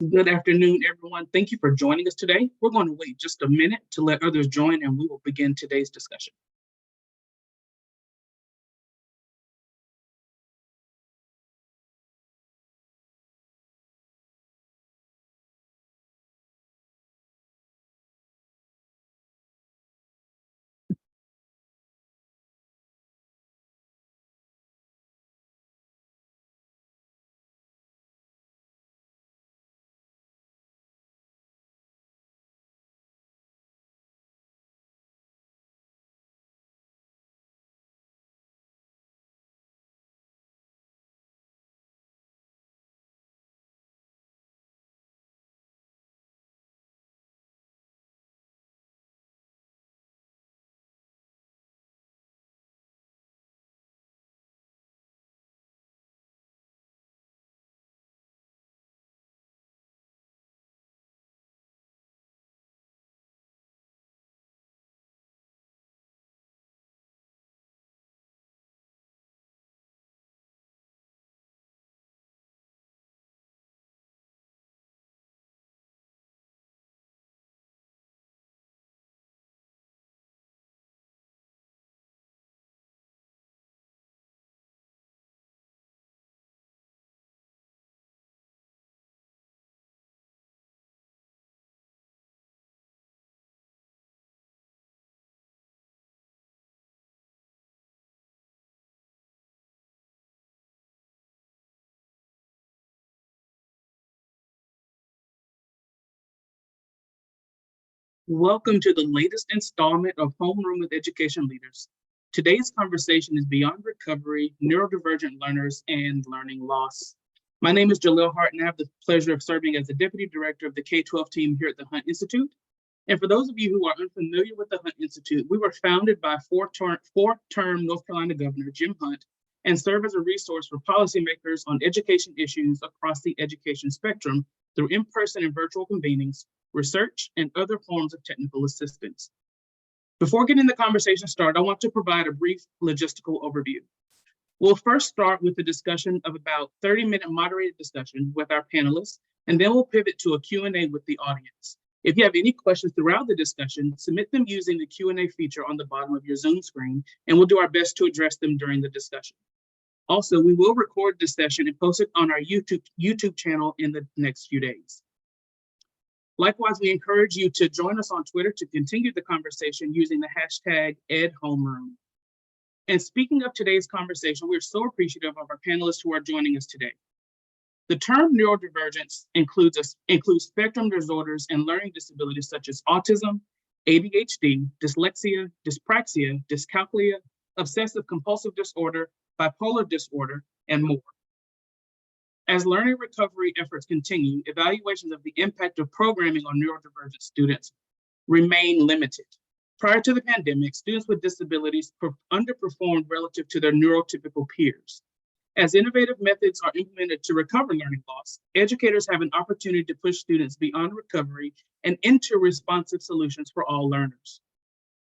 Good afternoon, everyone. Thank you for joining us today. We're going to wait just a minute to let others join, and we will begin today's discussion. Welcome to the latest installment of Homeroom with Education Leaders. Today's conversation is beyond recovery, neurodivergent learners, and learning loss. My name is Jalil Hart, and I have the pleasure of serving as the Deputy Director of the K-12 team here at the Hunt Institute. And for those of you who are unfamiliar with the Hunt Institute, we were founded by four-term North Carolina Governor Jim Hunt and serve as a resource for policymakers on education issues across the education spectrum through in-person and virtual convenings, research, and other forms of technical assistance. Before getting the conversation started, I want to provide a brief logistical overview. We'll first start with a discussion of about 30-minute moderated discussion with our panelists, and then we'll pivot to a Q&A with the audience. If you have any questions throughout the discussion, submit them using the Q&A feature on the bottom of your Zoom screen, and we'll do our best to address them during the discussion. Also, we will record this session and post it on our YouTube channel in the next few days. Likewise, we encourage you to join us on Twitter to continue the conversation using the hashtag #EdHomeroom. And speaking of today's conversation, we're so appreciative of our panelists who are joining us today. The term neurodivergence includes spectrum disorders and learning disabilities such as autism, ADHD, dyslexia, dyspraxia, dyscalculia, obsessive compulsive disorder, bipolar disorder, and more. As learning recovery efforts continue, evaluations of the impact of programming on neurodivergent students remain limited. Prior to the pandemic, students with disabilities underperformed relative to their neurotypical peers. As innovative methods are implemented to recover learning loss, educators have an opportunity to push students beyond recovery and into responsive solutions for all learners.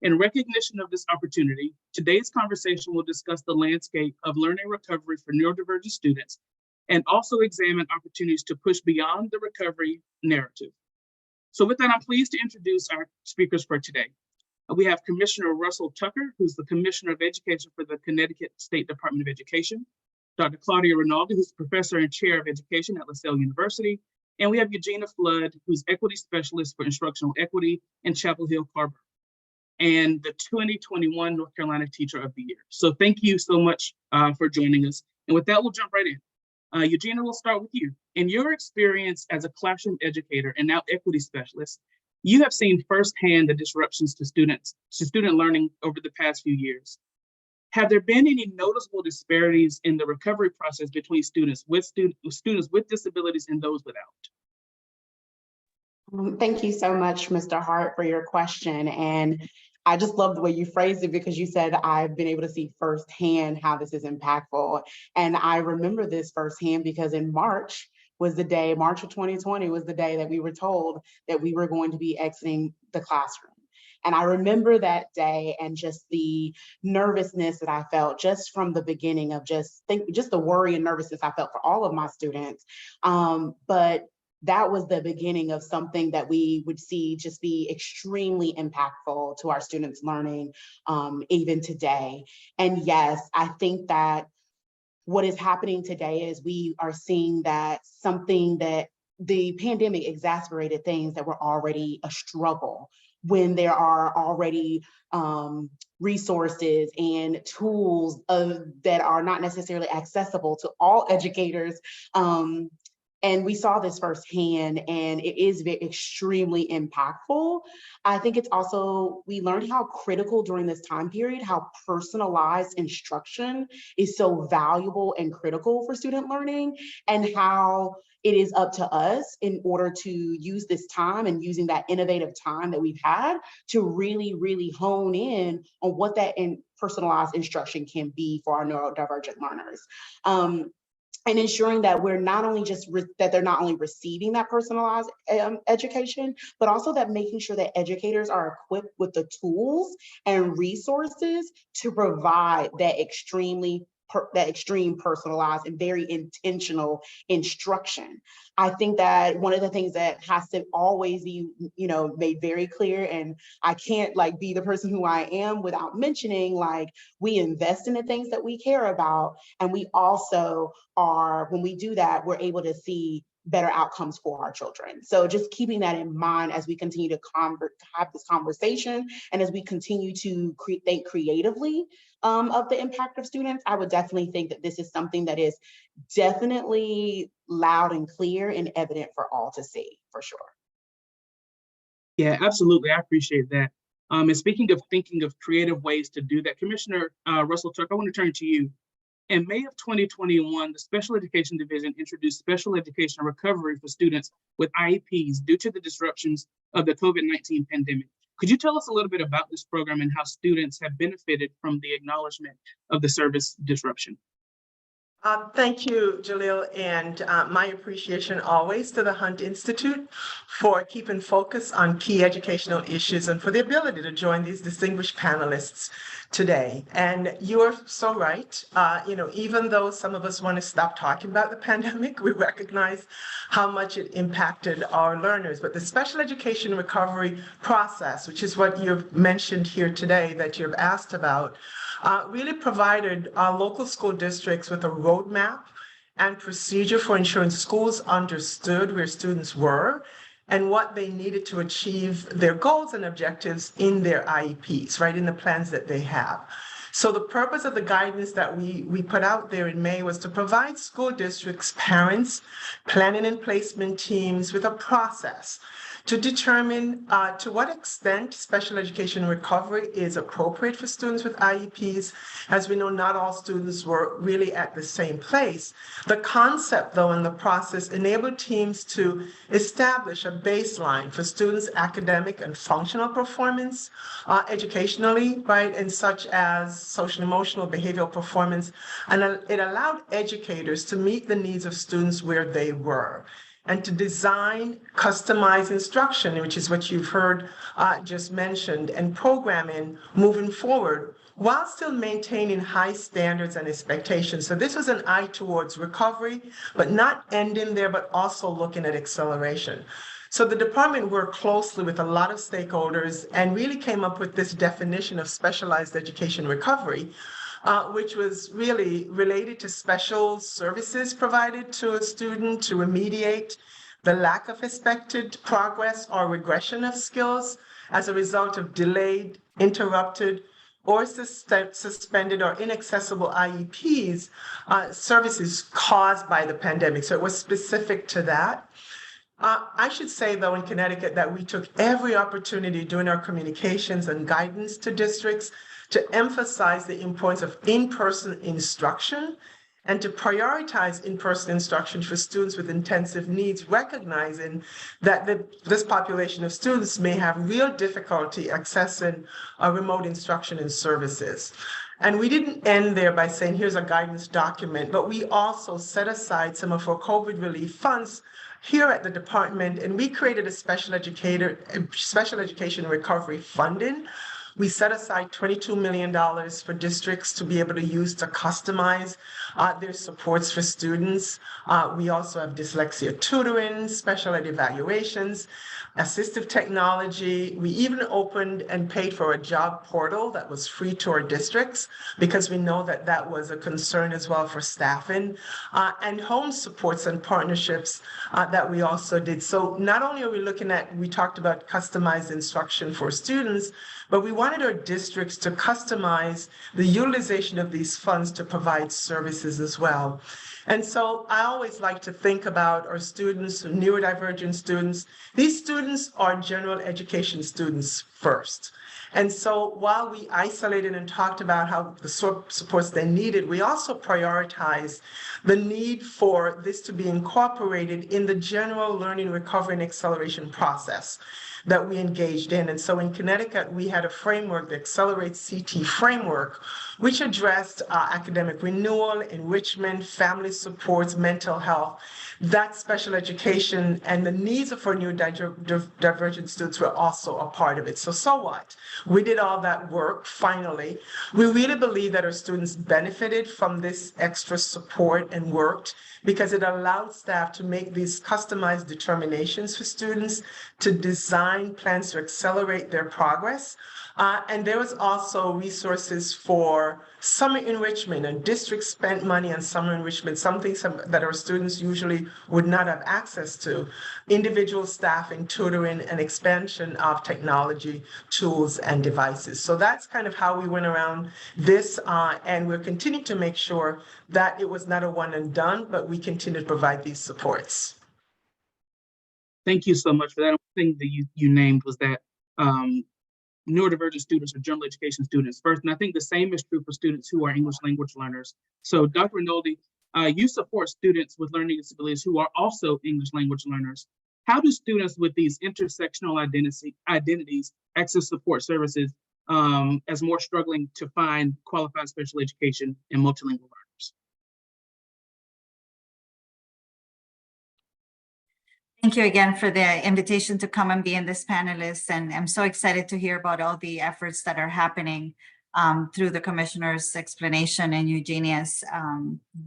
In recognition of this opportunity, today's conversation will discuss the landscape of learning recovery for neurodivergent students and also examine opportunities to push beyond the recovery narrative. So with that, I'm pleased to introduce our speakers for today. We have Commissioner Russell Tucker, who's the Commissioner of Education for the Connecticut State Department of Education, Dr. Claudia Rinaldi, who's Professor and Chair of Education at LaSalle University, and we have Eugenia Flood, who's Equity Specialist for Instructional Equity in Chapel Hill, Carver, and the 2021 North Carolina Teacher of the Year. So thank you so much for joining us. And with that, we'll jump right in. Eugenia, we'll start with you. In your experience as a classroom educator and now equity specialist, you have seen firsthand the disruptions to student learning over the past few years. Have there been any noticeable disparities in the recovery process between students with disabilities and those without? Thank you so much, Mr. Hart, for your question. And I just love the way you phrased it, because you said I've been able to see firsthand how this is impactful. And I remember this firsthand because in March of 2020 was the day that we were told that we were going to be exiting the classroom. And I remember that day and just the nervousness that I felt just from the beginning of just the worry and nervousness I felt for all of my students. But that was the beginning of something that we would see just be extremely impactful to our students' learning, even today. And yes, I think that what is happening today is we are seeing that something that the pandemic exacerbated things that were already a struggle, when there are already resources and tools that are not necessarily accessible to all educators. And we saw this firsthand, and it is extremely impactful. I think it's also, we learned how critical during this time period, how personalized instruction is so valuable and critical for student learning, and how it is up to us in order to use this time and using that innovative time that we've had to really, really hone in on what that personalized instruction can be for our neurodivergent learners. And ensuring that we're not only just that they're not only receiving that personalized education, but also that making sure that educators are equipped with the tools and resources to provide that extreme personalized and very intentional instruction. I think that one of the things that has to always be, made very clear, and I can't be the person who I am without mentioning, we invest in the things that we care about, and we also are, when we do that, we're able to see better outcomes for our children. So just keeping that in mind as we continue to have this conversation, and as we continue to think creatively of the impact of students, I would definitely think that this is something that is definitely loud and clear and evident for all to see, for sure. Yeah, absolutely. I appreciate that. And speaking of thinking of creative ways to do that, Commissioner Russell Tuck, I want to turn to you. In May of 2021, the Special Education Division introduced special education recovery for students with IEPs due to the disruptions of the COVID-19 pandemic. Could you tell us a little bit about this program and how students have benefited from the acknowledgement of the service disruption? Thank you, Jalil, and my appreciation always to the Hunt Institute for keeping focus on key educational issues and for the ability to join these distinguished panelists today. And you are so right. Even though some of us want to stop talking about the pandemic, we recognize how much it impacted our learners. But the special education recovery process, which is what you've mentioned here today that you've asked about, really provided our local school districts with a roadmap and procedure for ensuring schools understood where students were and what they needed to achieve their goals and objectives in their IEPs, right, in the plans that they have. So the purpose of the guidance that we put out there in May was to provide school districts, parents, planning and placement teams with a process to determine to what extent special education recovery is appropriate for students with IEPs. As we know, not all students were really at the same place. The concept, though, in the process enabled teams to establish a baseline for students' academic and functional performance educationally, right, and such as social, emotional, behavioral performance. And it allowed educators to meet the needs of students where they were, and to design customized instruction, which is what you've heard just mentioned, and programming moving forward while still maintaining high standards and expectations. So this was an eye towards recovery, but not ending there, but also looking at acceleration. So the department worked closely with a lot of stakeholders and really came up with this definition of specialized education recovery, which was really related to special services provided to a student to remediate the lack of expected progress or regression of skills as a result of delayed, interrupted, or suspended or inaccessible IEPs, services caused by the pandemic. So it was specific to that. I should say, though, in Connecticut, that we took every opportunity during our communications and guidance to districts to emphasize the importance of in-person instruction and to prioritize in-person instruction for students with intensive needs, recognizing that this population of students may have real difficulty accessing remote instruction and services. And we didn't end there by saying, here's a guidance document, but we also set aside some of our COVID relief funds here at the department, and we created a special education recovery funding, We set aside $22 million for districts to be able to use to customize their supports for students. We also have dyslexia tutoring, special ed evaluations, assistive technology. We even opened and paid for a job portal that was free to our districts because we know that that was a concern as well for staffing, and home supports and partnerships that we also did. So not only are we looking at, we talked about customized instruction for students, but we wanted our districts to customize the utilization of these funds to provide services as well. And so I always like to think about our students, neurodivergent students. These students are general education students first. And so while we isolated and talked about how the supports they needed, we also prioritized the need for this to be incorporated in the general learning, recovery, and acceleration process that we engaged in. And so in Connecticut, we had a framework, the Accelerate CT framework, which addressed academic renewal, enrichment, family supports, mental health. That special education and the needs for neurodivergent students were also a part of it. So what? We did all that work, finally. We really believe that our students benefited from this extra support and worked because it allowed staff to make these customized determinations for students, to design plans to accelerate their progress. And there was also resources for summer enrichment, and districts spent money on summer enrichment, something that our students usually would not have access to, individual staffing, tutoring, and expansion of technology, tools, and devices. So that's kind of how we went around this, and we're continuing to make sure that it was not a one and done, but we continue to provide these supports. Thank you so much for that. One thing that you named was that neurodivergent students are general education students first, and I think the same is true for students who are English language learners. So Dr. Rinaldi, you support students with learning disabilities who are also English language learners. How do students with these intersectional identities access support services as more struggling to find qualified special education and multilingual learners? Thank you again for the invitation to come and be in this panelist. And I'm so excited to hear about all the efforts that are happening through the commissioner's explanation and Eugenia's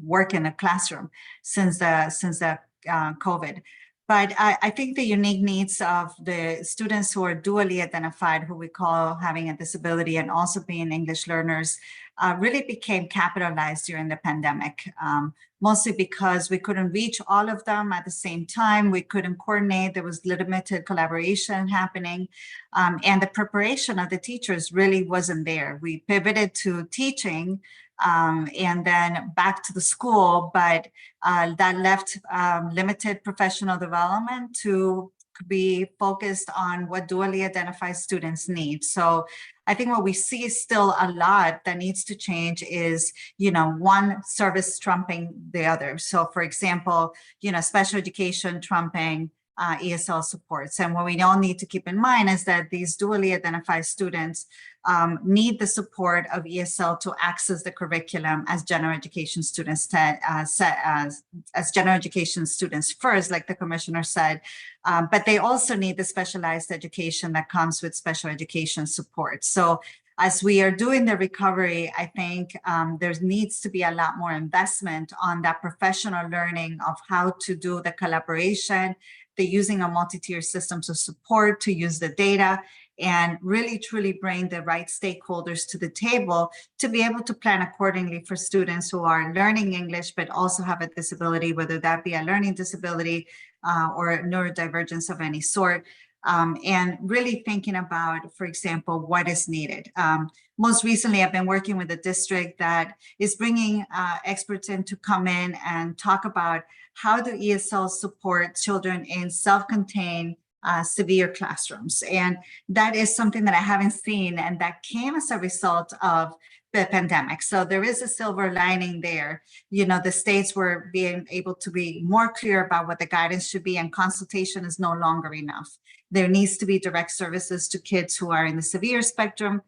work in the classroom since the COVID. But I think the unique needs of the students who are dually identified, who we call having a disability and also being English learners, really became capitalized during the pandemic, mostly because we couldn't reach all of them at the same time. We couldn't coordinate. There was limited collaboration happening, and the preparation of the teachers really wasn't there. We pivoted to teaching and then back to the school, but that left limited professional development to be focused on what dually identified students need. So I think what we see is still a lot that needs to change is, one service trumping the other. So for example, special education trumping ESL supports. And what we all need to keep in mind is that these dually identified students need the support of ESL to access the curriculum as general education students as general education students first, like the commissioner said, but they also need the specialized education that comes with special education support. So as we are doing the recovery, I think there needs to be a lot more investment on that professional learning of how to do the collaboration, the using a multi-tier systems of support to use the data and really truly bring the right stakeholders to the table to be able to plan accordingly for students who are learning English, but also have a disability, whether that be a learning disability or neurodivergence of any sort. And really thinking about, for example, what is needed. Most recently, I've been working with a district that is bringing experts in to come in and talk about how do ESL support children in self-contained severe classrooms. And that is something that I haven't seen, and that came as a result of the pandemic. So there is a silver lining there. The states were being able to be more clear about what the guidance should be, and consultation is no longer enough. There needs to be direct services to kids who are in the severe spectrum,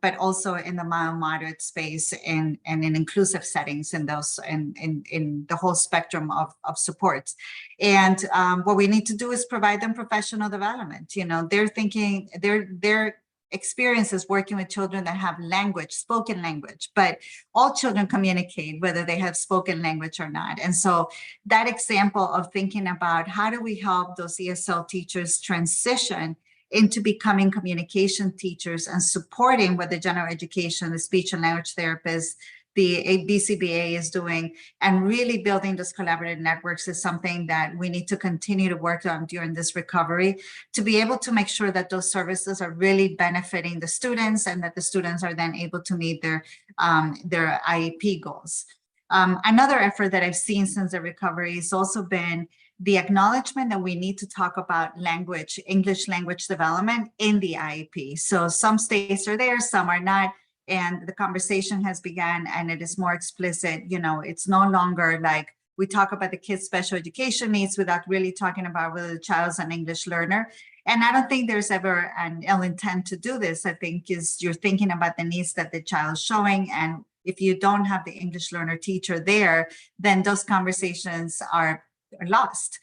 but also in the mild moderate space and in inclusive settings in those in the whole spectrum of supports. And what we need to do is provide them professional development. They're thinking they're experiences working with children that have language, spoken language, but all children communicate whether they have spoken language or not. And so that example of thinking about how do we help those ESL teachers transition into becoming communication teachers and supporting what the general education, the speech and language therapists, the BCBA is doing, and really building those collaborative networks is something that we need to continue to work on during this recovery to be able to make sure that those services are really benefiting the students and that the students are then able to meet their IEP goals. Another effort that I've seen since the recovery has also been the acknowledgement that we need to talk about language, English language development in the IEP. So some states are there, some are not. And the conversation has begun and it is more explicit. You know, it's no longer like we talk about the kids' special education needs without really talking about whether the child's an English learner. And I don't think there's ever an ill intent to do this. I think you're thinking about the needs that the child's showing. And if you don't have the English learner teacher there, then those conversations are lost.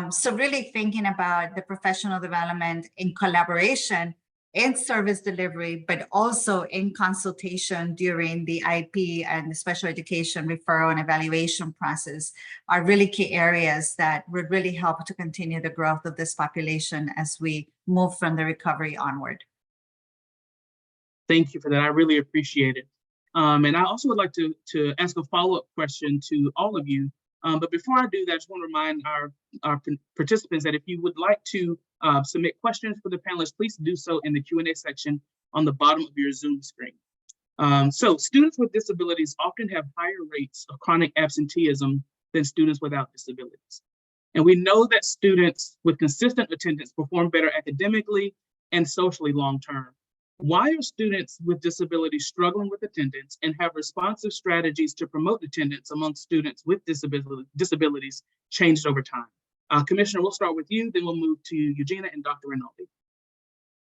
So really thinking about the professional development in collaboration in service delivery, but also in consultation during the IEP and the special education referral and evaluation process are really key areas that would really help to continue the growth of this population as we move from the recovery onward. Thank you for that. I really appreciate it. And I also would like to ask a follow-up question to all of you. But before I do that, I just want to remind our participants that if you would like to submit questions for the panelists, please do so in the Q&A section on the bottom of your Zoom screen. So students with disabilities often have higher rates of chronic absenteeism than students without disabilities. And we know that students with consistent attendance perform better academically and socially long-term. Why are students with disabilities struggling with attendance, and have responsive strategies to promote attendance among students with disabilities changed over time? Commissioner, we'll start with you, then we'll move to Eugenia and Dr. Rinaldi.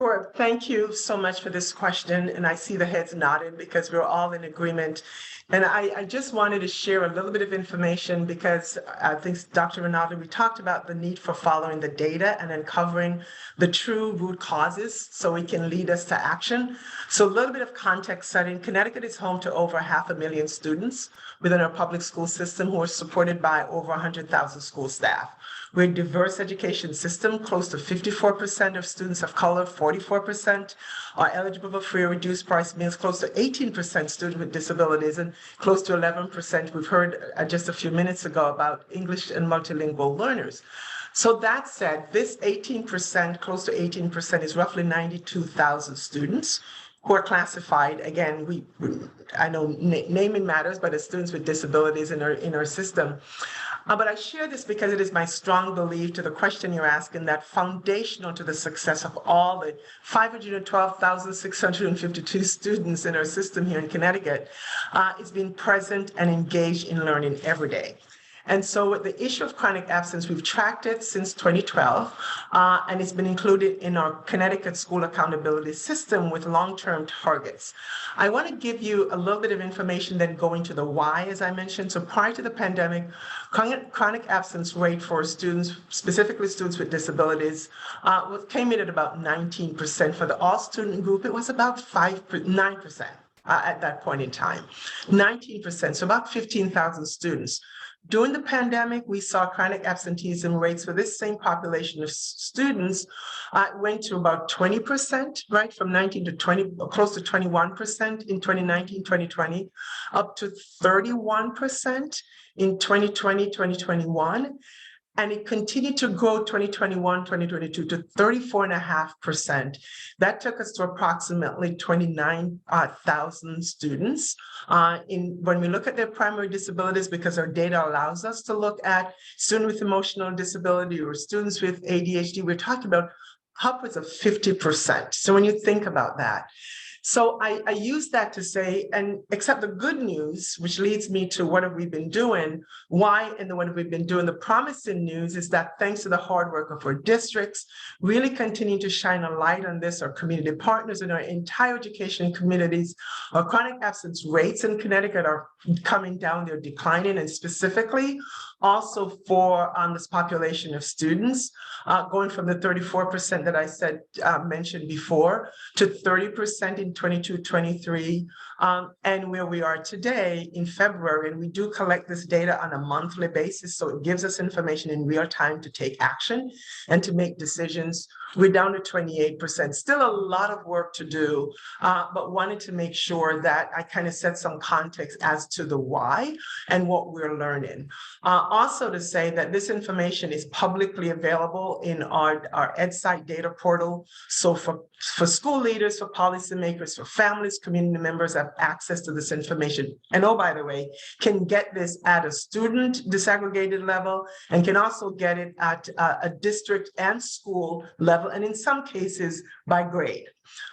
Sure. Thank you so much for this question. And I see the heads nodded because we're all in agreement. And I just wanted to share a little bit of information because I think Dr. Rinaldi, we talked about the need for following the data and uncovering the true root causes so we can lead us to action. So a little bit of context setting. Connecticut is home to over 500,000 students within our public school system who are supported by over 100,000 school staff. We're a diverse education system. Close to 54% of students of color, 44% are eligible for free or reduced price meals, close to 18% students with disabilities, and close to 11%, we've heard just a few minutes ago about English and multilingual learners. So that said, this 18%, close to 18%, is roughly 92,000 students who are classified, again, I know naming matters, but as students with disabilities in our system. But I share this because it is my strong belief to the question you're asking that foundational to the success of all the 512,652 students in our system here in Connecticut is being present and engaged in learning every day. And so with the issue of chronic absence, we've tracked it since 2012, and it's been included in our Connecticut School Accountability System with long-term targets. I want to give you a little bit of information then going to the why, as I mentioned. So prior to the pandemic, chronic absence rate for students, specifically students with disabilities, came in at about 19%. For the all-student group, it was about 9%. At that point in time, 19%, so about 15,000 students. During the pandemic, we saw chronic absenteeism rates for this same population of students went to about 20%, right? From 19 to 20, close to 21% in 2019, 2020, up to 31% in 2020, 2021. And it continued to grow 2021, 2022 to 34.5%. That took us to approximately 29,000 students. When we look at their primary disabilities, because our data allows us to look at students with emotional disability or students with ADHD, we're talking about upwards of 50%. So when you think about that, so I use that to say, and accept the good news, which leads me to what have we been doing, why and what have we been doing. The promising news is that thanks to the hard work of our districts, really continuing to shine a light on this, our community partners and our entire education communities, our chronic absence rates in Connecticut are coming down, they're declining, and specifically also for this population of students, going from the 34% that I said mentioned before to 30% in 22-23, and where we are today in February. And we do collect this data on a monthly basis, so it gives us information in real time to take action and to make decisions. We're down to 28%. Still a lot of work to do, but wanted to make sure that I kind of set some context as to the why and what we're learning. Also to say that this information is publicly available in our EdSite data portal. So for school leaders, for policymakers, for families, community members have access to this information. And oh, by the way, can get this at a student disaggregated level and can also get it at a district and school level, and in some cases by grade.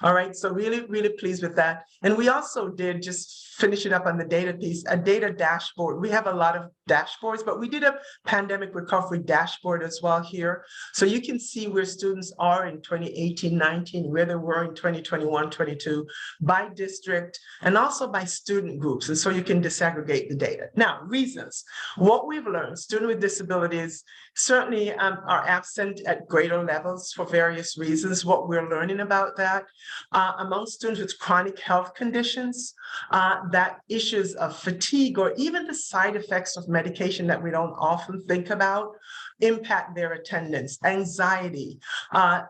All right, so really, really pleased with that. And we also did, just finish it up on the data piece, a data dashboard. We have a lot of dashboards, but we did a pandemic recovery dashboard as well here. So you can see where students are in 2018-19, where they were in 2021-22 by district and also by student groups. And so you can disaggregate the data. Now, reasons. What we've learned, students with disabilities certainly are absent at greater levels for various reasons. What we're learning about that, among students with chronic health conditions, that issues of fatigue or even the side effects of medication that we don't often think about impact their attendance, anxiety,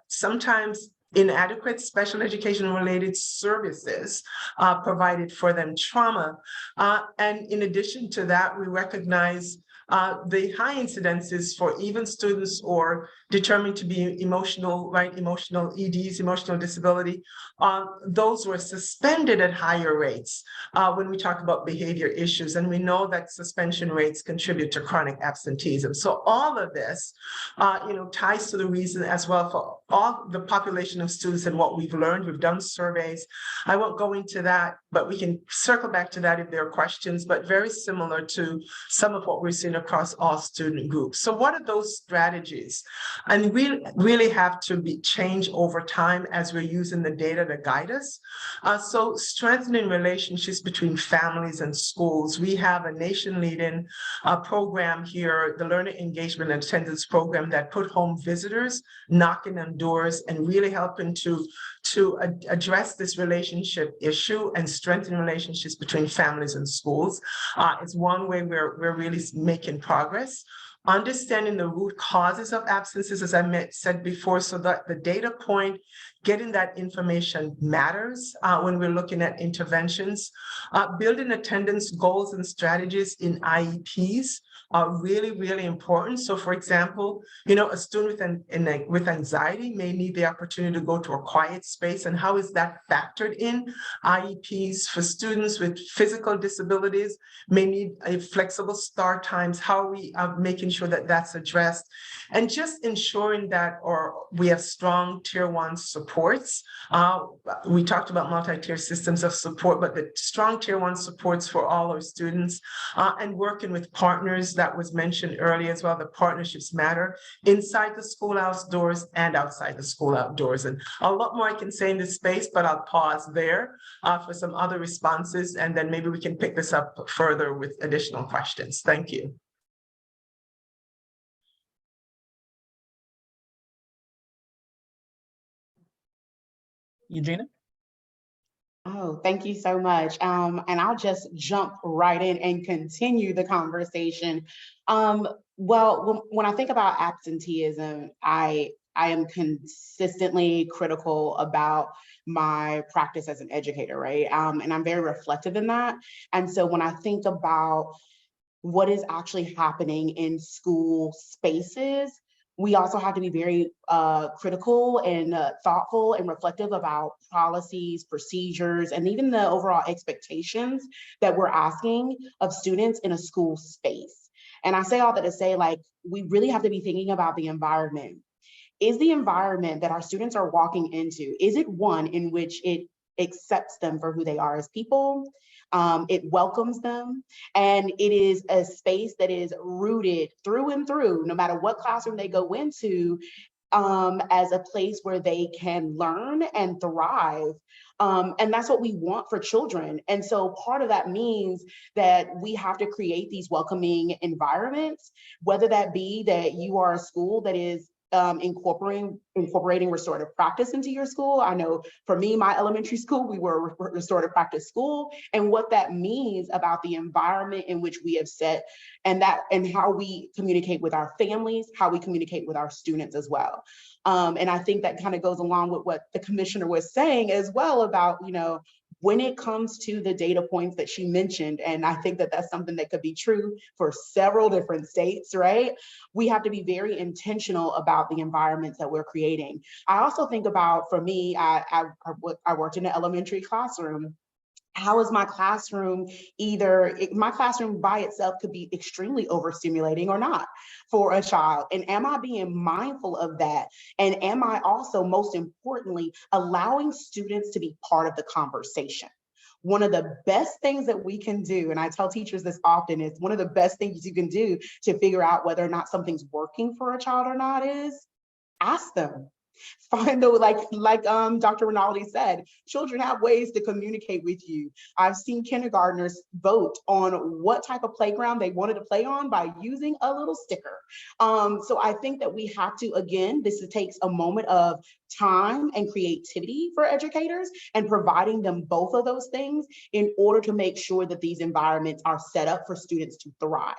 sometimes inadequate special education related services provided for them, trauma. And in addition to that, we recognize the high incidences for even students or determined to be emotional EDs, emotional disability, those were suspended at higher rates when we talk about behavior issues. And we know that suspension rates contribute to chronic absenteeism. So all of this, ties to the reason as well for all the population of students and what we've learned. We've done surveys. I won't go into that, but we can circle back to that if there are questions, but very similar to some of what we're seeing across all student groups. So what are those strategies? And we really have to change over time as we're using the data to guide us. So strengthening relationships between families and schools. We have a nation-leading program here, the Learner Engagement and Attendance Program, that put home visitors knocking on doors and really helping to address this relationship issue and strengthen relationships between families and schools. It's one way we're really making progress. Understanding the root causes of absences, as I said before, so that the data point, getting that information matters when we're looking at interventions. Building attendance goals and strategies in IEPs are really, really important. So for example, a student with anxiety may need the opportunity to go to a quiet space, and how is that factored in? IEPs for students with physical disabilities may need a flexible start times. How are we making sure that that's addressed? And just ensuring that we have strong tier 1 supports. We talked about multi-tier systems of support, but the strong tier 1 supports for all our students, and working with partners that was mentioned earlier as well. The partnerships matter inside the schoolhouse doors and outside the school outdoors. And a lot more I can say in this space, but I'll pause there for some other responses, and then maybe we can pick this up further with additional questions. Thank you. Eugenia? Oh, thank you so much. And I'll just jump right in and continue the conversation. Well, when I think about absenteeism, I am consistently critical about my practice as an educator, right? And I'm very reflective in that. And so when I think about what is actually happening in school spaces, we also have to be very critical and thoughtful and reflective about policies, procedures, and even the overall expectations that we're asking of students in a school space. And I say all that to say, like, we really have to be thinking about the environment. Is the environment that our students are walking into, is it one in which it accepts them for who they are as people? It welcomes them, and it is a space that is rooted through and through, no matter what classroom they go into, as a place where they can learn and thrive And that's what we want for children. And so part of that means that we have to create these welcoming environments, whether that be that you are a school that is incorporating restorative practice into your school. I know for me, my elementary school, we were a restorative practice school, and what that means about the environment in which we have set, and how we communicate with our families, how we communicate with our students as well. And I think that kind of goes along with what the commissioner was saying as well about, when it comes to the data points that she mentioned, and I think that that's something that could be true for several different states, right? We have to be very intentional about the environments that we're creating. I also think about, for me, I worked in an elementary classroom. How is my classroom my classroom by itself could be extremely overstimulating or not for a child. And am I being mindful of that? And am I also, most importantly, allowing students to be part of the conversation? One of the best things that we can do, and I tell teachers this often, is one of the best things you can do to figure out whether or not something's working for a child or not is ask them. Find the, like Dr. Rinaldi said, children have ways to communicate with you. I've seen kindergartners vote on what type of playground they wanted to play on by using a little sticker. So I think that we have to, again, this takes a moment of time and creativity for educators, and providing them both of those things in order to make sure that these environments are set up for students to thrive.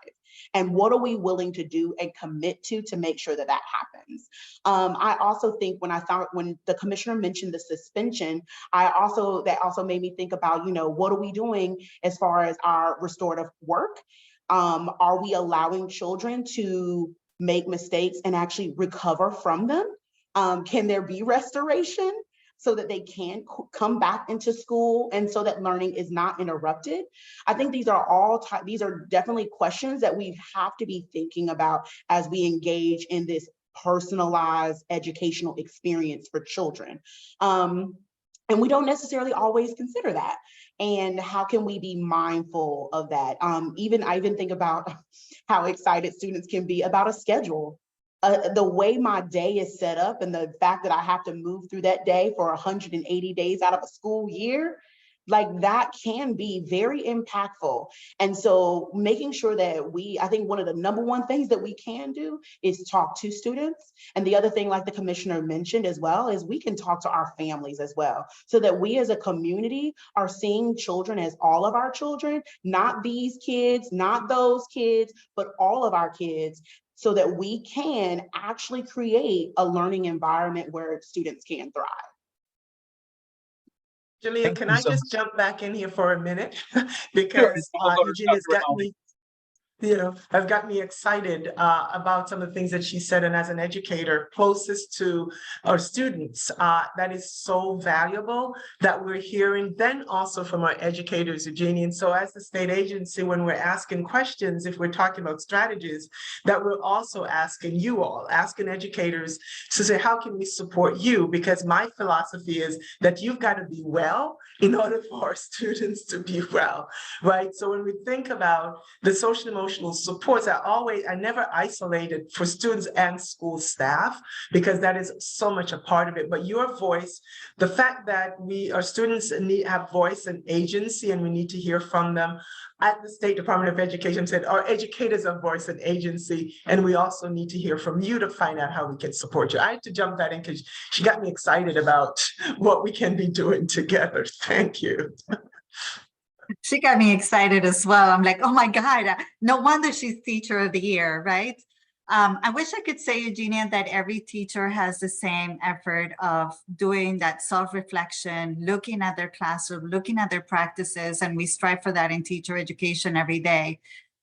And what are we willing to do and commit to make sure that that happens? I also think when the commissioner mentioned the suspension, that also made me think about, what are we doing as far as our restorative work? Are we allowing children to make mistakes and actually recover from them? Can there be restoration so that they can come back into school and so that learning is not interrupted? I think these are definitely questions that we have to be thinking about as we engage in this personalized educational experience for children. And we don't necessarily always consider that. And how can we be mindful of that? I even think about how excited students can be about a schedule. The way my day is set up and the fact that I have to move through that day for 180 days out of a school year, like that can be very impactful. And so making sure that I think one of the number one things that we can do is talk to students. And the other thing, like the commissioner mentioned as well, is we can talk to our families as well, so that we as a community are seeing children as all of our children, not these kids, not those kids, but all of our kids, so that we can actually create a learning environment where students can thrive. Jaleel, can I just jump back in here for a minute? Because Sure. Eugenia's got me, have got me excited about some of the things that she said. And as an educator closest to our students, that is so valuable that we're hearing then also from our educators, Eugenia. And so as the state agency, when we're asking questions, if we're talking about strategies, that we're also asking educators to say, how can we support you? Because my philosophy is that you've got to be well in order for our students to be well, right? So when we think about the social emotional supports, I never isolated for students and school staff, because that is so much a part of it. But your voice, the fact that our students have voice and agency, and we need to hear from them. At the State Department of Education said our educators have voice and agency, and we also need to hear from you to find out how we can support you. I had to jump that in because she got me excited about what we can be doing together. Thank you. She got me excited as well. I'm like, oh my God, no wonder she's Teacher of the Year, right? I wish I could say, Eugenia, that every teacher has the same effort of doing that self-reflection, looking at their classroom, looking at their practices, and we strive for that in teacher education every day.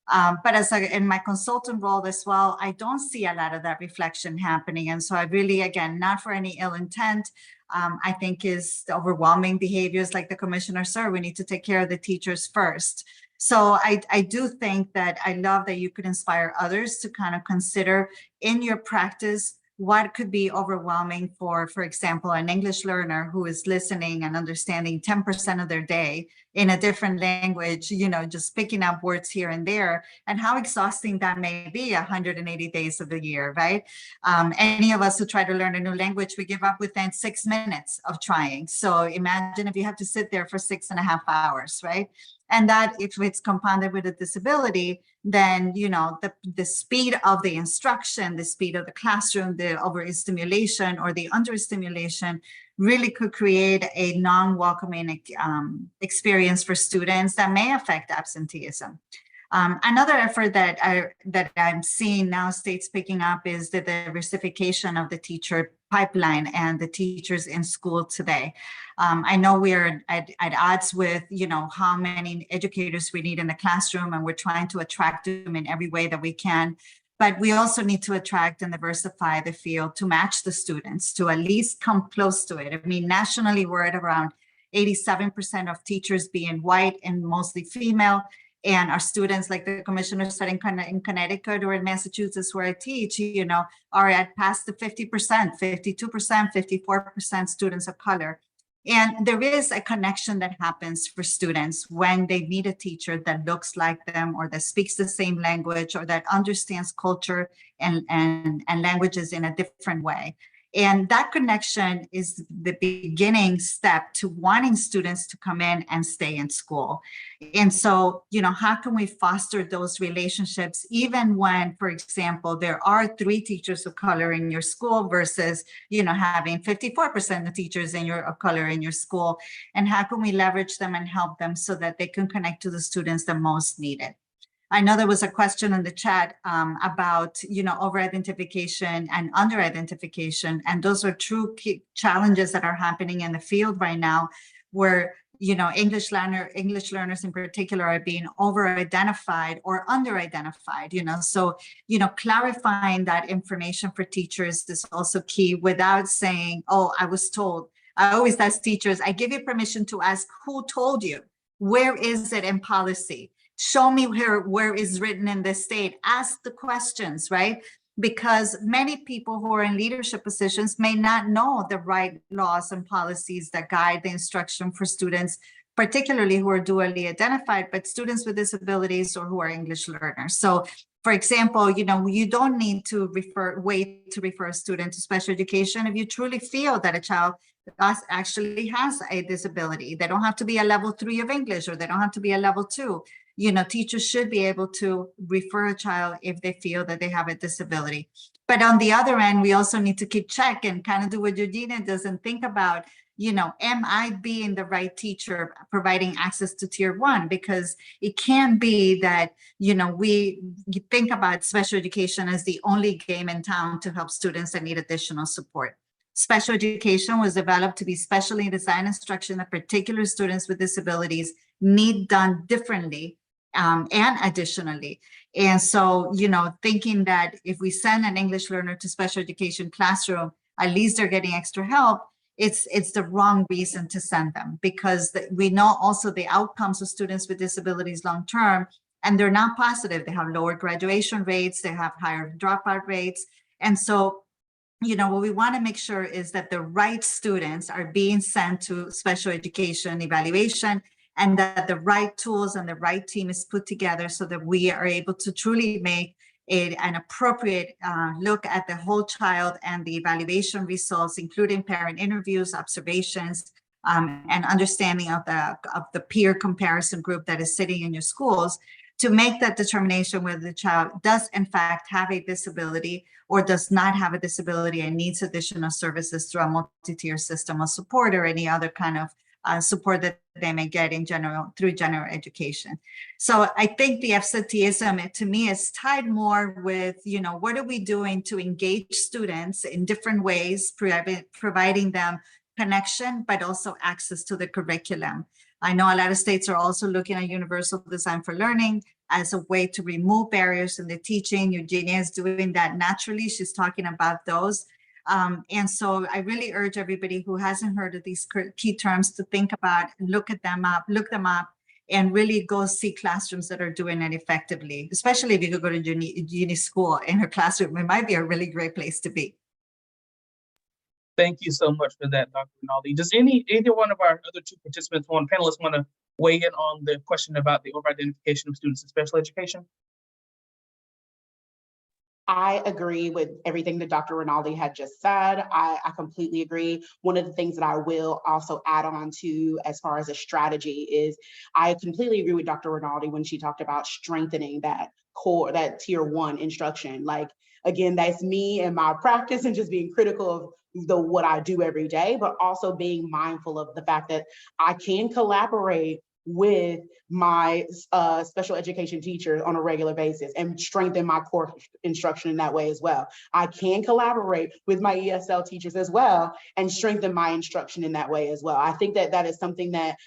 But in my consultant role as well, I don't see a lot of that reflection happening. And so I really, again, not for any ill intent, I think is the overwhelming behaviors like the commissioner said, we need to take care of the teachers first. So I do think that I love that you could inspire others to kind of consider in your practice, what could be overwhelming for example, an English learner who is listening and understanding 10% of their day in a different language, just picking up words here and there, and how exhausting that may be 180 days of the year, right? Any of us who try to learn a new language, we give up within 6 minutes of trying. So imagine if you have to sit there for 6.5 hours, right? And that if it's compounded with a disability, then, the speed of the instruction, the speed of the classroom, the overstimulation or the understimulation really could create a non-welcoming experience for students that may affect absenteeism. Another effort that I'm seeing now states picking up is the diversification of the teacher pipeline and the teachers in school today. I know we're at odds with, how many educators we need in the classroom, and we're trying to attract them in every way that we can. But we also need to attract and diversify the field to match the students, to at least come close to it. I mean, nationally, we're at around 87% of teachers being white and mostly female. And our students, like the commissioner said in Connecticut or in Massachusetts where I teach, are at past the 50%, 52%, 54% students of color. And there is a connection that happens for students when they meet a teacher that looks like them, or that speaks the same language, or that understands culture and languages in a different way. And that connection is the beginning step to wanting students to come in and stay in school. And so, how can we foster those relationships even when, for example, there are 3 teachers of color in your school versus, having 54% of teachers of color in your school? And how can we leverage them and help them so that they can connect to the students that most need it? I know there was a question in the chat about, over-identification and under-identification. And those are true key challenges that are happening in the field right now, where, English learners in particular are being over-identified or under-identified, So, clarifying that information for teachers is also key, without saying, oh, I was told. I always ask teachers, I give you permission to ask who told you. Where is it in policy? Show me where is written in the state. Ask the questions, right? Because many people who are in leadership positions may not know the right laws and policies that guide the instruction for students, particularly who are dually identified, but students with disabilities or who are English learners. So, for example, you don't need to wait to refer a student to special education if you truly feel that a child actually has a disability. They don't have to be a level 3 of English, or they don't have to be a level 2. Teachers should be able to refer a child if they feel that they have a disability. But on the other end, we also need to keep check and kind of do what Eugenia does and think about, am I being the right teacher providing access to tier 1? Because it can be that, we think about special education as the only game in town to help students that need additional support. Special education was developed to be specially designed instruction that particular students with disabilities need done differently and additionally. And so, thinking that if we send an English learner to special education classroom, at least they're getting extra help, it's the wrong reason to send them, because we know also the outcomes of students with disabilities long-term, and they're not positive. They have lower graduation rates, they have higher dropout rates. And so, what we want to make sure is that the right students are being sent to special education evaluation, and that the right tools and the right team is put together so that we are able to truly make an appropriate look at the whole child and the evaluation results, including parent interviews, observations, and understanding of the peer comparison group that is sitting in your schools, to make that determination whether the child does in fact have a disability or does not have a disability and needs additional services through a multi-tier system of support or any other kind of support that they may get in general through general education. So I think the absenteeism, to me, is tied more with, what are we doing to engage students in different ways, providing them connection, but also access to the curriculum. I know a lot of states are also looking at universal design for learning as a way to remove barriers in the teaching. Eugenia is doing that naturally. She's talking about those. And so I really urge everybody who hasn't heard of these key terms to think about, look them up, and really go see classrooms that are doing it effectively, especially if you could go to uni school in her classroom. It might be a really great place to be. Thank you so much for that, Dr. Rinaldi. Does either one of our other two participants, panelists, want to weigh in on the question about the over-identification of students in special education? I agree with everything that Dr. Rinaldi had just said. I completely agree. One of the things that I will also add on to as far as a strategy is I completely agree with Dr. Rinaldi when she talked about strengthening that core, that tier one instruction. Like, again, that's me and my practice and just being critical of what I do every day, but also being mindful of the fact that I can collaborate with my special education teachers on a regular basis and strengthen my core instruction in that way as well. I can collaborate with my ESL teachers as well and strengthen my instruction in that way as well. I think that that is something that,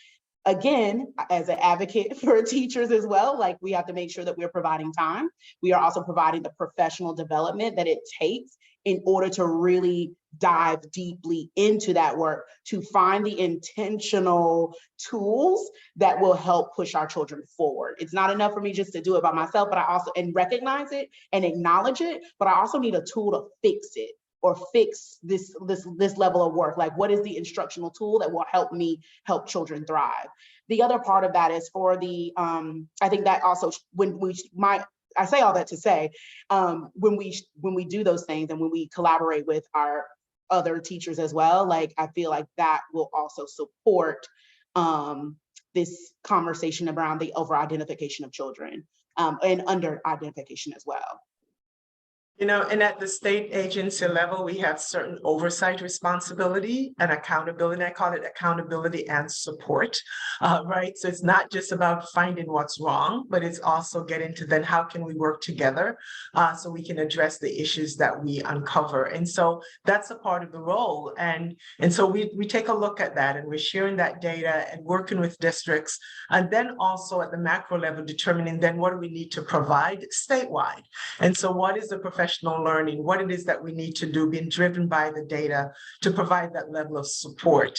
again, as an advocate for teachers as well, like we have to make sure that we're providing time. We are also providing the professional development that it takes in order to really dive deeply into that work, to find the intentional tools that will help push our children forward. It's not enough for me just to do it by myself, but I also, and recognize it and acknowledge it, but I also need a tool to fix it or fix this level of work. Like, what is the instructional tool that will help me help children thrive? The other part of that is for the, I think that also, I say all that to say, when we do those things and when we collaborate with our other teachers as well, like I feel like that will also support this conversation around the over-identification of children and under-identification as well. You know, and at the state agency level, we have certain oversight responsibility and accountability. I call it accountability and support, right? So it's not just about finding what's wrong, but it's also getting to then how can we work together so we can address the issues that we uncover. And so that's a part of the role. And so we take a look at that and we're sharing that data and working with districts. And then also at the macro level, determining then what do we need to provide statewide. And so what is the professional learning, what it is that we need to do, being driven by the data to provide that level of support.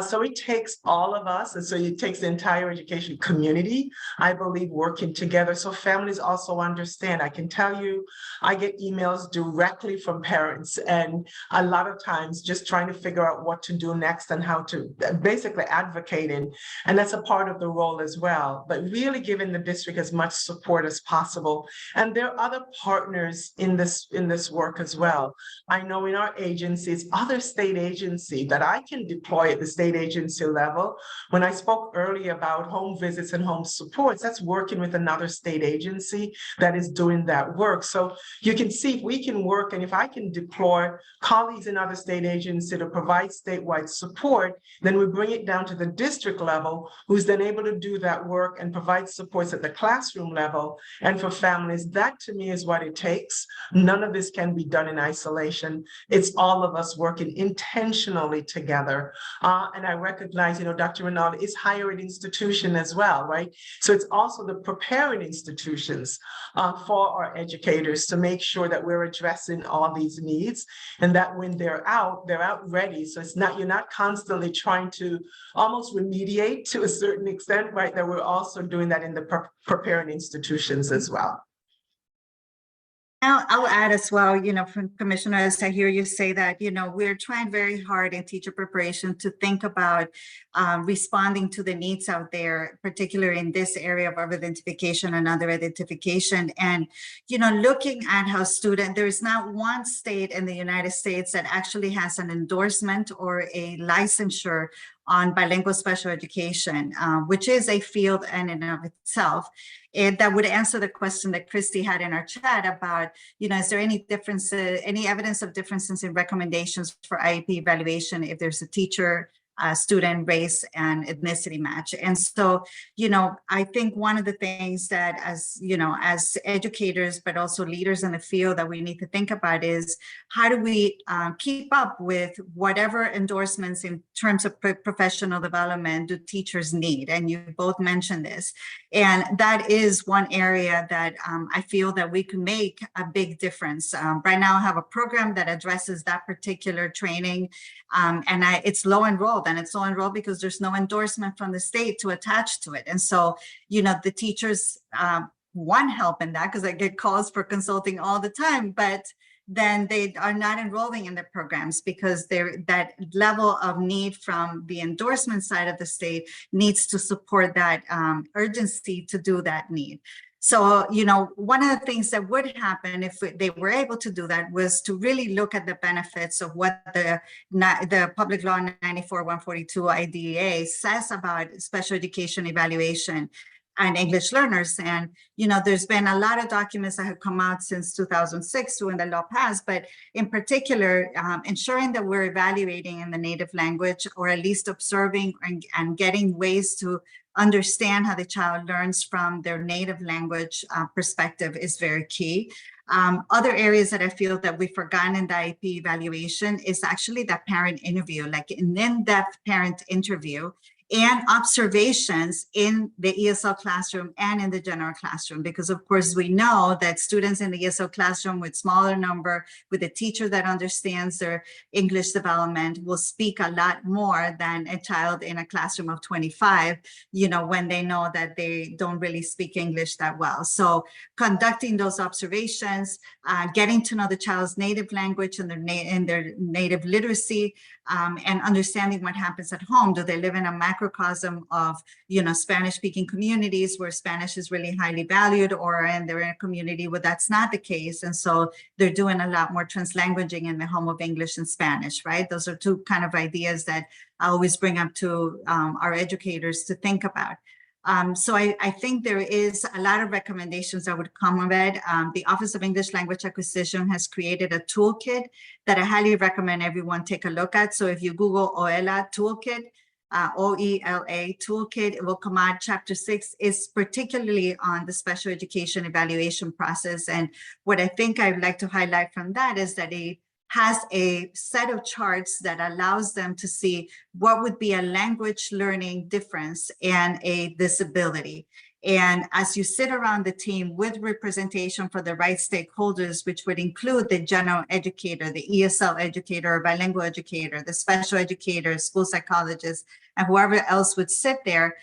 So it takes all of us, and so it takes the entire education community, I believe, working together. So families also understand. I can tell you, I get emails directly from parents, and a lot of times just trying to figure out what to do next and how to basically advocating. And that's a part of the role as well, but really giving the district as much support as possible. And there are other partners in this work as well. I know in our agencies, other state agency that I can deploy at the state agency level. When I spoke earlier about home visits and home supports, that's working with another state agency that is doing that work. So you can see if we can work, and if I can deploy colleagues in other state agencies to provide statewide support, then we bring it down to the district level, who's then able to do that work and provide supports at the classroom level. And for families, that to me is what it takes. None of this can be done in isolation. It's all of us working intentionally together. And I recognize, Dr. Rinaldi is higher ed institution as well, right? So it's also the preparing institutions for our educators to make sure that we're addressing all these needs and that when they're out ready. So it's not, you're not constantly trying to almost remediate to a certain extent, right? That we're also doing that in the preparing institutions as well. I'll add as well, from commissioners, I hear you say that, we're trying very hard in teacher preparation to think about responding to the needs out there, particularly in this area of over-identification and under-identification. And, looking at how there is not one state in the United States that actually has an endorsement or a licensure on bilingual special education, which is a field in and of itself. And that would answer the question that Christy had in our chat about, is there any differences, any evidence of differences in recommendations for IEP evaluation if there's a teacher, student, race, and ethnicity match? And so, I think one of the things that as educators, but also leaders in the field that we need to think about is how do we keep up with whatever endorsements in terms of professional development do teachers need? And you both mentioned this. And that is one area that I feel that we can make a big difference. Right now I have a program that addresses that particular training, and it's low enrolled. And it's low enrolled because there's no endorsement from the state to attach to it. And so, the teachers want help in that because I get calls for consulting all the time, but then they are not enrolling in the programs because that level of need from the endorsement side of the state needs to support that urgency to do that need. So, one of the things that would happen if they were able to do that was to really look at the benefits of what the Public Law 94-142 IDEA says about special education evaluation and English learners. And, there's been a lot of documents that have come out since 2006 when the law passed, but in particular, ensuring that we're evaluating in the native language, or at least observing and getting ways to understand how the child learns from their native language perspective is very key. Other areas that I feel that we've forgotten in the IEP evaluation is actually that parent interview, like an in-depth parent interview and observations in the ESL classroom and in the general classroom. Because of course we know that students in the ESL classroom with smaller number, with a teacher that understands their English development, will speak a lot more than a child in a classroom of 25, when they know that they don't really speak English that well. So conducting those observations, getting to know the child's native language and their native literacy, and understanding what happens at home. Do they live in a macrocosm of, Spanish-speaking communities where Spanish is really highly valued, or they're in a community where that's not the case, and so they're doing a lot more translanguaging in the home of English and Spanish, right? Those are two kind of ideas that I always bring up to our educators to think about. So I think there is a lot of recommendations that would come of it. The Office of English Language Acquisition has created a toolkit that I highly recommend everyone take a look at. So if you Google OELA toolkit, OELA toolkit, it will come out. Chapter 6 is particularly on the special education evaluation process. And what I think I'd like to highlight from that is that it has a set of charts that allows them to see what would be a language learning difference and a disability. And as you sit around the team with representation for the right stakeholders, which would include the general educator, the ESL educator, bilingual educator, the special educator, school psychologist, and whoever else would sit there,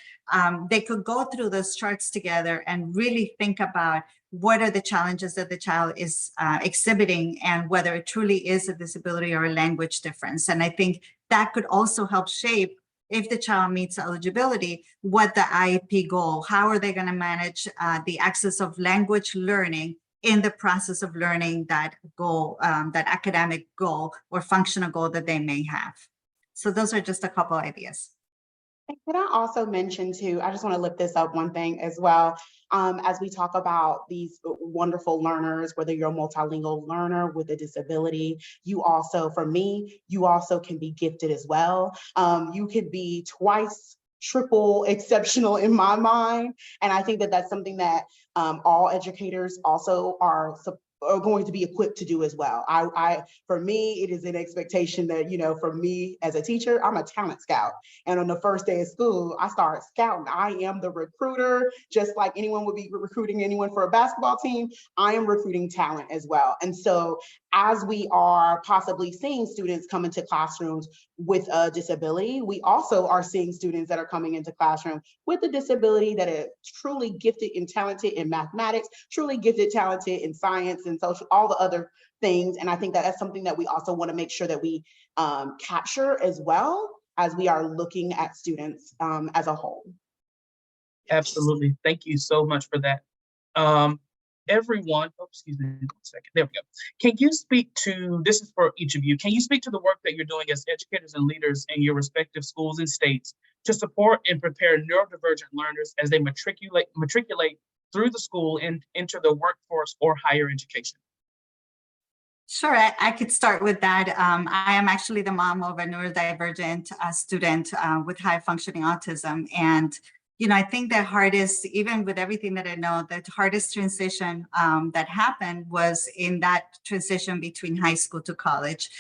they could go through those charts together and really think about what are the challenges that the child is exhibiting and whether it truly is a disability or a language difference. And I think that could also help shape, if the child meets eligibility, what the IEP goal, how are they going to manage the access of language learning in the process of learning that goal, that academic goal or functional goal that they may have. So those are just a couple ideas. And could I also mention too, I just want to lift this up one thing as well. As we talk about these wonderful learners, whether you're a multilingual learner with a disability, you also, for me, you also can be gifted as well. You could be twice, triple exceptional in my mind. And I think that that's something that all educators also are going to be equipped to do as well. For me, it is an expectation that, for me as a teacher, I'm a talent scout. And on the first day of school, I start scouting. I am the recruiter, just like anyone would be recruiting anyone for a basketball team. I am recruiting talent as well. And so as we are possibly seeing students come into classrooms with a disability, we also are seeing students that are coming into classroom with a disability that are truly gifted and talented in mathematics, truly gifted, talented in science and social, all the other things. And I think that that's something that we also want to make sure that we capture as well as we are looking at students as a whole. Absolutely. Thank you so much for that. Everyone, oh, excuse me 1 second. There we go. Can you speak to, this is for each of you, can you speak to the work that you're doing as educators and leaders in your respective schools and states to support and prepare neurodivergent learners as they matriculate through the school and enter the workforce or higher education? Sure, I could start with that. I am actually the mom of a neurodivergent student with high functioning autism. And I think the hardest, even with everything that I know, the hardest transition that happened was in that transition between high school to college,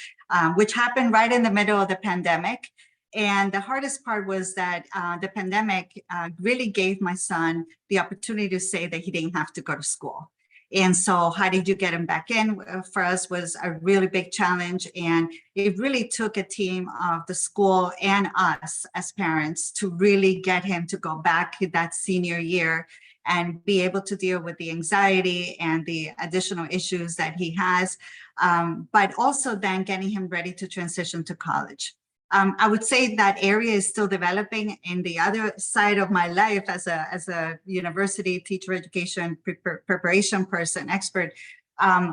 which happened right in the middle of the pandemic. And the hardest part was that the pandemic really gave my son the opportunity to say that he didn't have to go to school. And so how did you get him back in? For us was a really big challenge. And it really took a team of the school and us as parents to really get him to go back that senior year and be able to deal with the anxiety and the additional issues that he has, but also then getting him ready to transition to college. I would say that area is still developing. In the other side of my life as a university teacher education preparation person, expert,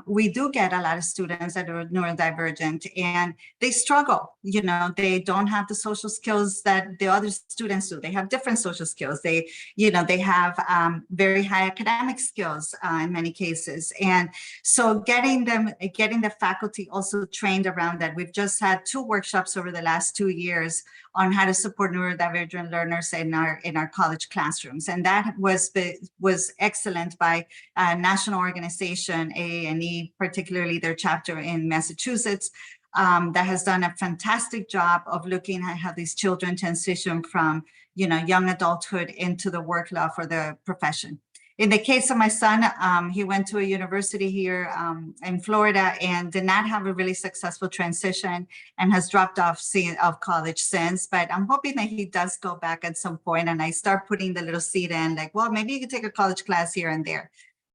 we do get a lot of students that are neurodivergent and they struggle. You know, they don't have the social skills that the other students do. They have different social skills. They have very high academic skills in many cases. And so getting the faculty also trained around that. We've just had 2 workshops over the last 2 years on how to support neurodivergent learners in our college classrooms. And that was excellent by a national organization, AANE, particularly their chapter in Massachusetts, that has done a fantastic job of looking at how these children transition from, young adulthood into the work life or the profession. In the case of my son, he went to a university here in Florida and did not have a really successful transition and has dropped off of college since. But I'm hoping that he does go back at some point and I start putting the little seed in, like, well, maybe you could take a college class here and there.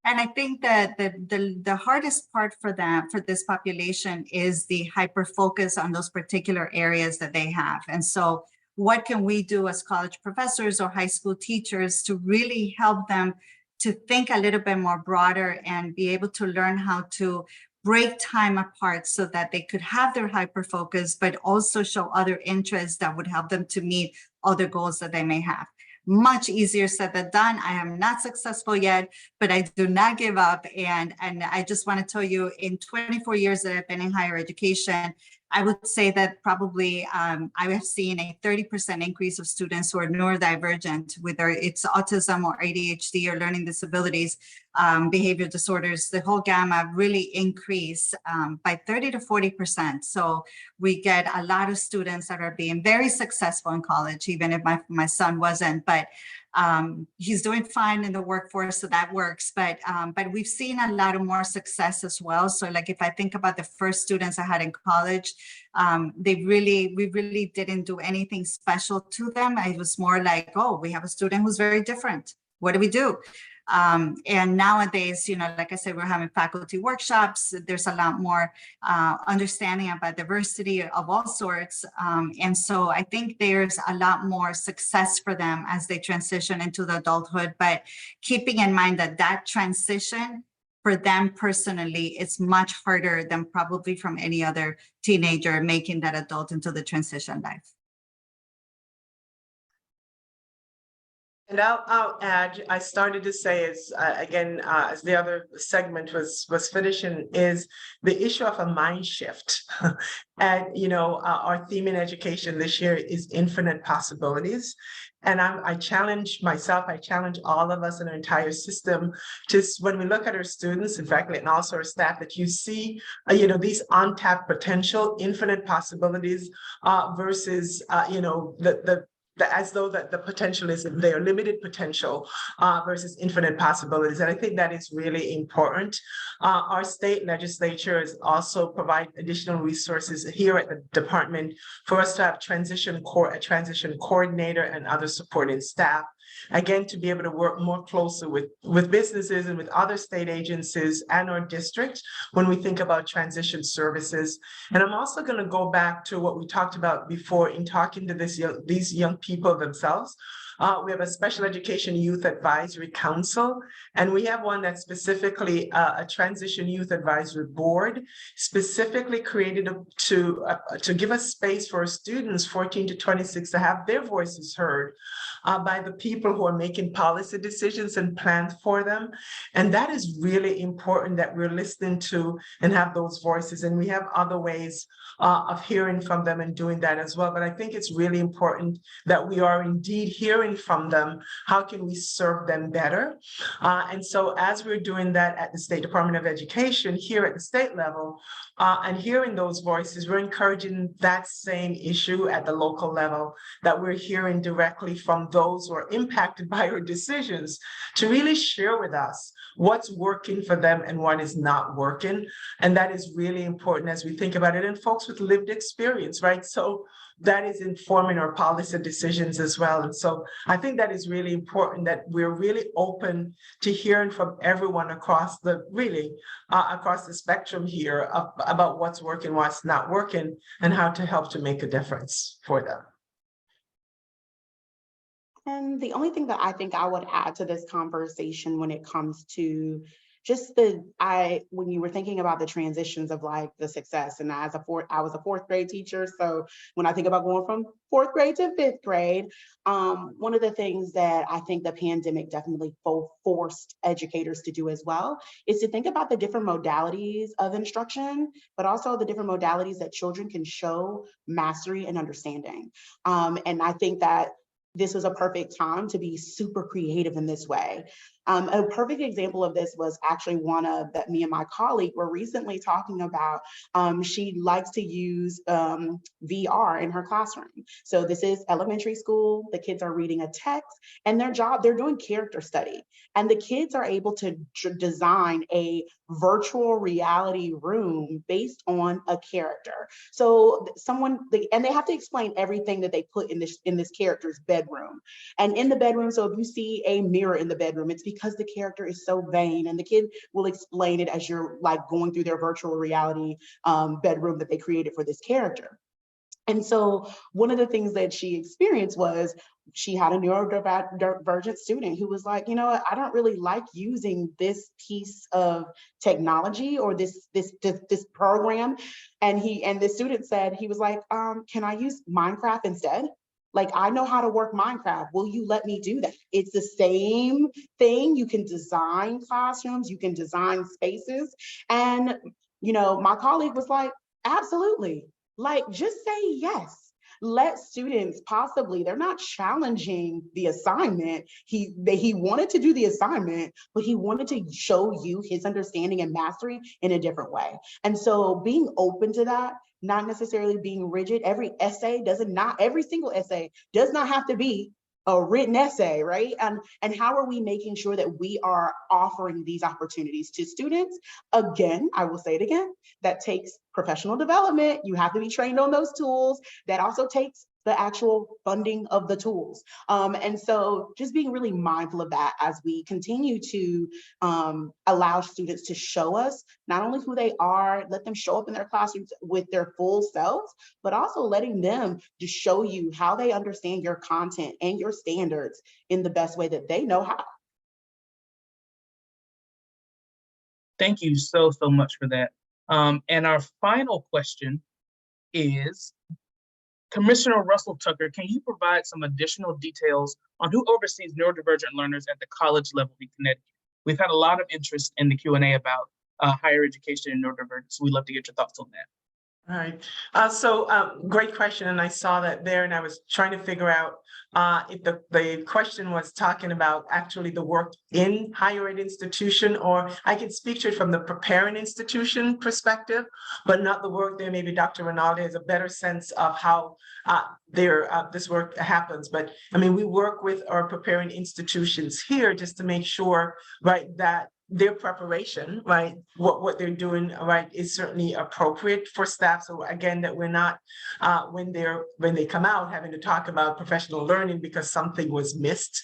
And I think that the hardest part for this population is the hyper focus on those particular areas that they have. And so what can we do as college professors or high school teachers to really help them to think a little bit more broader and be able to learn how to break time apart so that they could have their hyper focus, but also show other interests that would help them to meet other goals that they may have. Much easier said than done. I am not successful yet, but I do not give up. And I just want to tell you, in 24 years that I've been in higher education, I would say that probably I have seen a 30% increase of students who are neurodivergent, whether it's autism or ADHD or learning disabilities, behavior disorders, the whole gamut really increase by 30 to 40%. So we get a lot of students that are being very successful in college, even if my son wasn't, but he's doing fine in the workforce, so that works. But we've seen a lot of more success as well. So like if I think about the first students I had in college, we really didn't do anything special to them. It was more like, oh, we have a student who's very different. What do we do? And nowadays, like I said, we're having faculty workshops. There's a lot more understanding about diversity of all sorts. And so I think there's a lot more success for them as they transition into the adulthood, but keeping in mind that transition for them personally is much harder than probably from any other teenager making that adult into the transition life. And I'll add, I started to say is, as the other segment was finishing, is the issue of a mind shift. And, our theme in education this year is infinite possibilities. And I challenge myself, I challenge all of us in our entire system, just when we look at our students, in fact, and also our staff, that you see, these untapped potential, infinite possibilities versus, as though that the potential is there, limited potential versus infinite possibilities. And I think that is really important. Our state legislature has also provide additional resources here at the department for us to have a transition coordinator and other supporting staff. Again, to be able to work more closely with businesses and with other state agencies and our district when we think about transition services. And I'm also going to go back to what we talked about before in talking to these young people themselves. We have a special education youth advisory council, and we have one that's specifically a transition youth advisory board, specifically created to give us space for students 14 to 26 to have their voices heard by the people who are making policy decisions and plans for them. And that is really important, that we're listening to and have those voices. And we have other ways of hearing from them and doing that as well. But I think it's really important that we are indeed hearing hearing from them, how can we serve them better? And so as we're doing that at the State Department of Education here at the state level, and hearing those voices, we're encouraging that same issue at the local level, that we're hearing directly from those who are impacted by our decisions to really share with us what's working for them and what is not working. And that is really important as we think about it, and folks with lived experience, right? So that is informing our policy decisions as well. And so I think that is really important, that we're really open to hearing from everyone across the across the spectrum here about what's working, what's not working, and how to help to make a difference for them. And the only thing that I think I would add to this conversation when it comes to just when you were thinking about the transitions of like the success, and I was a fourth grade teacher. So when I think about going from fourth grade to fifth grade, one of the things that I think the pandemic definitely forced educators to do as well is to think about the different modalities of instruction, but also the different modalities that children can show mastery and understanding. And I think that this was a perfect time to be super creative in this way. A perfect example of this was actually one that me and my colleague were recently talking about. She likes to use VR in her classroom. So this is elementary school. The kids are reading a text, and they're doing character study. And the kids are able to design a virtual reality room based on a character. So and they have to explain everything that they put in this character's bedroom. And in the bedroom, so if you see a mirror in the bedroom, it's because the character is so vain, and the kid will explain it as you're like going through their virtual reality bedroom that they created for this character. And so one of the things that she experienced was she had a neurodivergent student who was like, you know what, I don't really like using this piece of technology or this program. And the student said, he was like, can I use Minecraft instead? Like, I know how to work Minecraft. Will you let me do that? It's the same thing. You can design classrooms, you can design spaces. And, you know, my colleague was like, absolutely. Like, just say yes. Let students they're not challenging the assignment. He wanted to do the assignment, but he wanted to show you his understanding and mastery in a different way. And so being open to that, not necessarily being rigid. Every single essay does not have to be a written essay, right? And how are we making sure that we are offering these opportunities to students? Again, I will say it again, that takes professional development. You have to be trained on those tools. That also takes the actual funding of the tools. And so just being really mindful of that as we continue to allow students to show us not only who they are, let them show up in their classrooms with their full selves, but also letting them just show you how they understand your content and your standards in the best way that they know how. Thank you so much for that. And our final question is, Commissioner Russell Tucker, can you provide some additional details on who oversees neurodivergent learners at the college level in Connecticut? We've had a lot of interest in the Q&A about higher education and neurodivergence. So we'd love to get your thoughts on that. All right. Great question. And I saw that there, and I was trying to figure out if the question was talking about actually the work in higher ed institution, or I could speak to it from the preparing institution perspective, but not the work there. Maybe Dr. Rinaldi has a better sense of how this work happens. But I mean, we work with our preparing institutions here just to make sure, right, that their preparation, right, what they're doing, right, is certainly appropriate for staff. So again, that we're not when they come out having to talk about professional learning because something was missed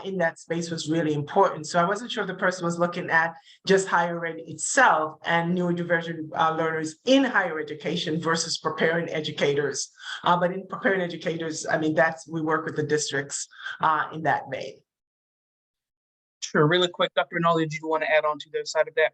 in that space was really important. So I wasn't sure if the person was looking at just higher ed itself and neurodivergent learners in higher education versus preparing educators. But in preparing educators, I mean, we work with the districts in that vein. Sure, really quick, Dr. Rinaldi, did you want to add on to the side of that?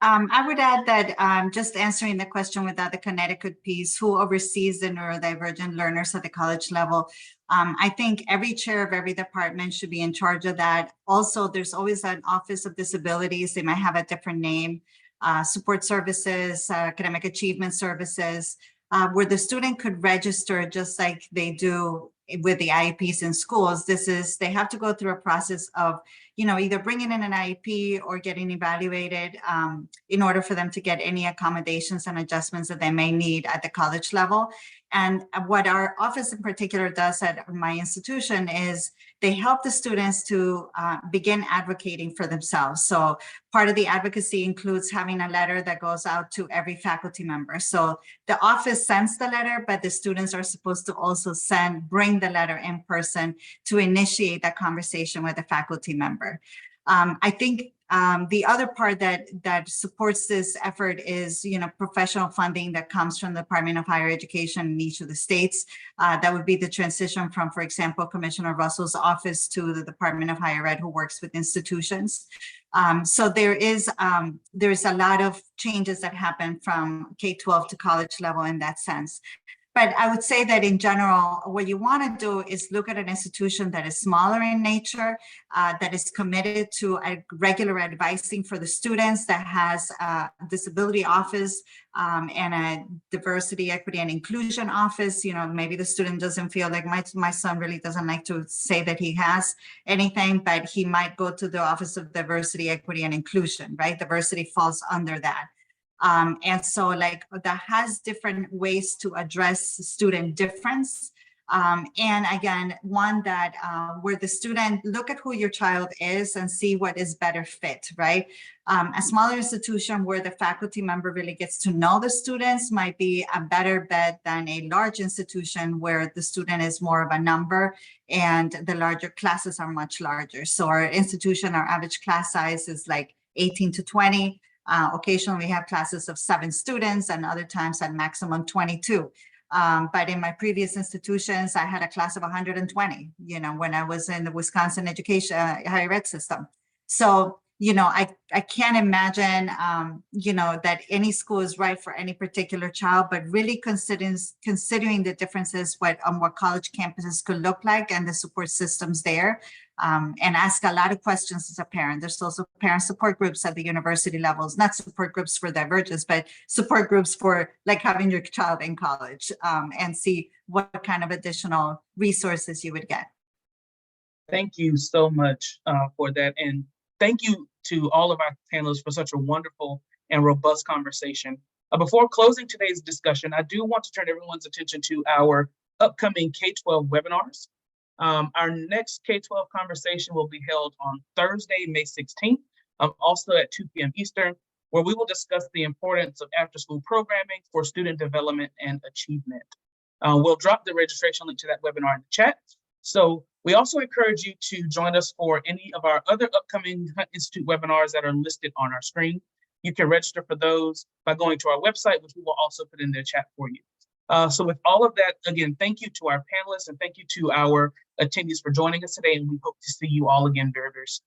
I would add that just answering the question without the Connecticut piece, who oversees the neurodivergent learners at the college level? I think every chair of every department should be in charge of that. Also, there's always an Office of Disabilities. They might have a different name, support services, academic achievement services, where the student could register just like they do with the IEPs in schools, they have to go through a process of, either bringing in an IEP or getting evaluated in order for them to get any accommodations and adjustments that they may need at the college level. And what our office in particular does at my institution is they help the students to begin advocating for themselves. So part of the advocacy includes having a letter that goes out to every faculty member. So the office sends the letter, but the students are supposed to also bring the letter in person to initiate that conversation with a faculty member. I think the other part that supports this effort is, professional funding that comes from the Department of Higher Education in each of the states. That would be the transition from, for example, Commissioner Russell's office to the Department of Higher Ed, who works with institutions. So there's a lot of changes that happen from K-12 to college level in that sense. But I would say that in general, what you want to do is look at an institution that is smaller in nature, that is committed to a regular advising for the students, that has a disability office and a diversity, equity, and inclusion office. Maybe the student doesn't feel like my son really doesn't like to say that he has anything, but he might go to the Office of Diversity, Equity, and Inclusion, right? Diversity falls under that. And so that has different ways to address student difference. And again, one that where the student look at who your child is and see what is better fit, right? A smaller institution where the faculty member really gets to know the students might be a better bet than a large institution where the student is more of a number and the larger classes are much larger. So our institution, our average class size is like 18 to 20. Occasionally we have classes of 7 students and other times at maximum 22. But in my previous institutions, I had a class of 120, when I was in the Wisconsin education higher ed system. So, I can't imagine, that any school is right for any particular child, but really considering the differences what college campuses could look like and the support systems there. And ask a lot of questions as a parent. There's also parent support groups at the university levels, not support groups for divergence, but support groups for like having your child in college, and see what kind of additional resources you would get. Thank you so much for that. And thank you to all of our panelists for such a wonderful and robust conversation. Before closing today's discussion, I do want to turn everyone's attention to our upcoming K-12 webinars. Our next K-12 conversation will be held on Thursday, May 16th, also at 2 p.m. Eastern, where we will discuss the importance of after-school programming for student development and achievement. We'll drop the registration link to that webinar in the chat. So we also encourage you to join us for any of our other upcoming Hunt Institute webinars that are listed on our screen. You can register for those by going to our website, which we will also put in the chat for you. So with all of that, again, thank you to our panelists and thank you to our attendees for joining us today. And we hope to see you all again very, very soon.